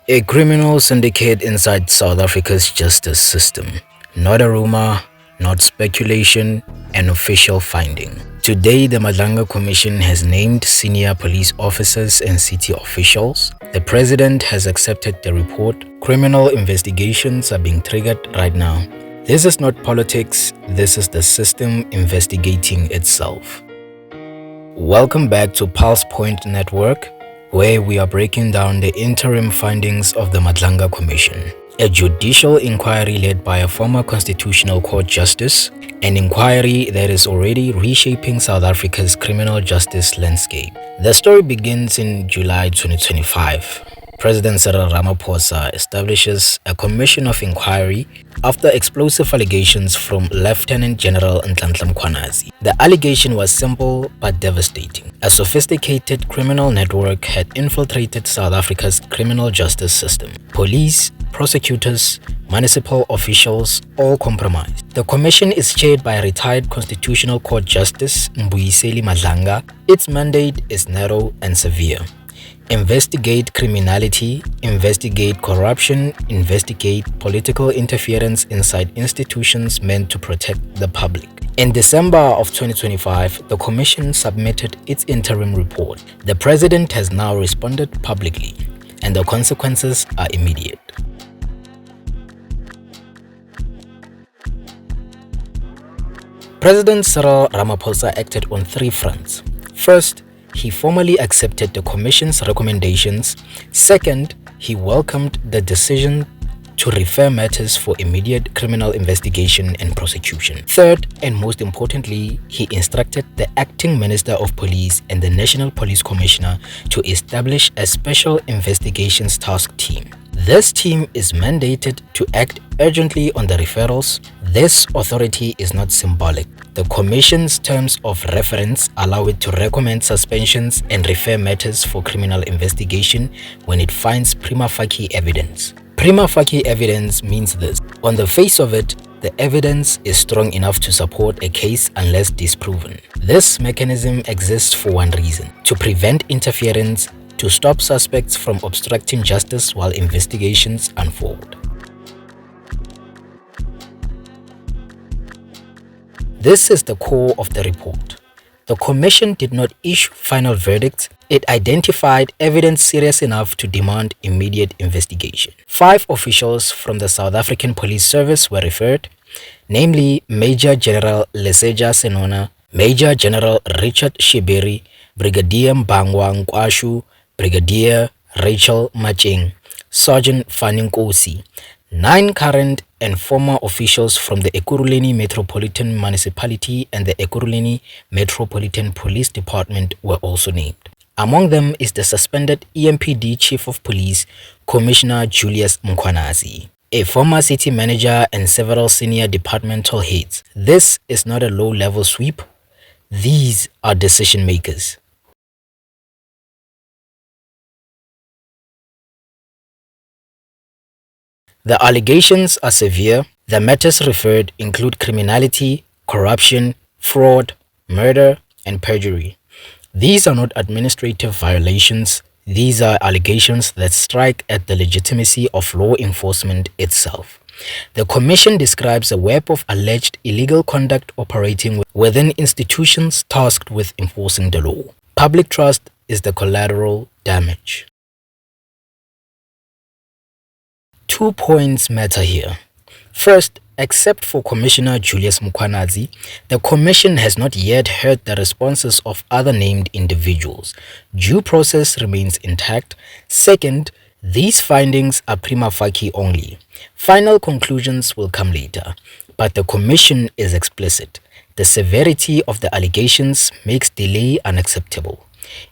A criminal syndicate inside South Africa's justice system. Not a rumor, not speculation, an official finding. Today, the Madlanga Commission has named senior police officers and city officials. The president has accepted the report. Criminal investigations are being triggered right now. This is not politics, this is the system investigating itself. Welcome back to Pulse Point Network, where we are breaking down the interim findings of the Madlanga Commission, a judicial inquiry led by a former Constitutional Court justice, an inquiry that is already reshaping South Africa's criminal justice landscape. The story begins in July 2025. President Cyril Ramaphosa establishes a commission of inquiry after explosive allegations from Lieutenant General Nhlanhla Mkhwanazi. The allegation was simple but devastating. A sophisticated criminal network had infiltrated South Africa's criminal justice system. Police, prosecutors, municipal officials, all compromised. The commission is chaired by retired Constitutional Court Justice Mbuyiseli Madlanga. Its mandate is narrow and severe. Investigate criminality, investigate corruption, investigate political interference inside institutions meant to protect the public. In December of 2025, the Commission submitted its interim report. The President has now responded publicly, and the consequences are immediate. President Cyril Ramaphosa acted on three fronts. First, he formally accepted the Commission's recommendations. Second, he welcomed the decision to refer matters for immediate criminal investigation and prosecution. Third, and most importantly, he instructed the Acting Minister of Police and the National Police Commissioner to establish a special investigations task team. This team is mandated to act urgently on the referrals. This authority is not symbolic. The Commission's terms of reference allow it to recommend suspensions and refer matters for criminal investigation when it finds prima facie evidence. Prima facie evidence means this. On the face of it, the evidence is strong enough to support a case unless disproven. This mechanism exists for one reason: to prevent interference, to stop suspects from obstructing justice while investigations unfold. This is the core of the report. The Commission did not issue final verdicts. It identified evidence serious enough to demand immediate investigation. 5 officials from the South African Police Service were referred, namely Major General Leseja Senona, Major General Richard Shibiri, Brigadier Mbangwa Nkwashu, Brigadier Rachel Maching, Sergeant Faninkosi. 9 current and former officials from the Ekurhuleni Metropolitan Municipality and the Ekurhuleni Metropolitan Police Department were also named. Among them is the suspended EMPD Chief of Police, Commissioner Justice Mkhwanazi, a former city manager and several senior departmental heads. This is not a low-level sweep. These are decision makers. The allegations are severe. The matters referred include criminality, corruption, fraud, murder, and perjury. These are not administrative violations. These are allegations that strike at the legitimacy of law enforcement itself. The Commission describes a web of alleged illegal conduct operating within institutions tasked with enforcing the law. Public trust is the collateral damage. 2 points matter here. First, except for Commissioner Justice Mkhwanazi, the Commission has not yet heard the responses of other named individuals. Due process remains intact. Second, these findings are prima facie only. Final conclusions will come later, but the Commission is explicit. The severity of the allegations makes delay unacceptable.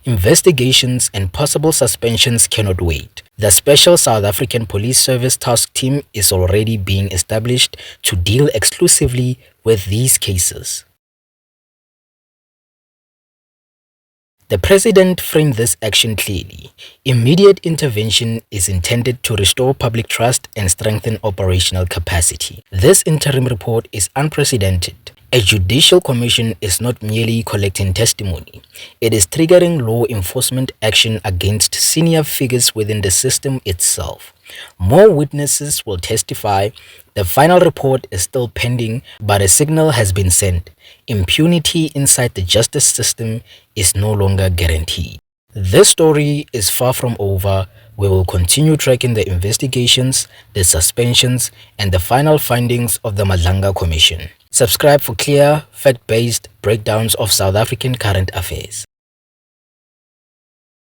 Investigations and possible suspensions cannot wait. The Special South African Police Service Task Team is already being established to deal exclusively with these cases. The President framed this action clearly. Immediate intervention is intended to restore public trust and strengthen operational capacity. This interim report is unprecedented. A judicial commission is not merely collecting testimony, it is triggering law enforcement action against senior figures within the system itself. More witnesses will testify. The final report is still pending, but a signal has been sent. Impunity inside the justice system is no longer guaranteed. This story is far from over. We will continue tracking the investigations, the suspensions, and the final findings of the Madlanga Commission. Subscribe for clear, fact-based breakdowns of South African current affairs.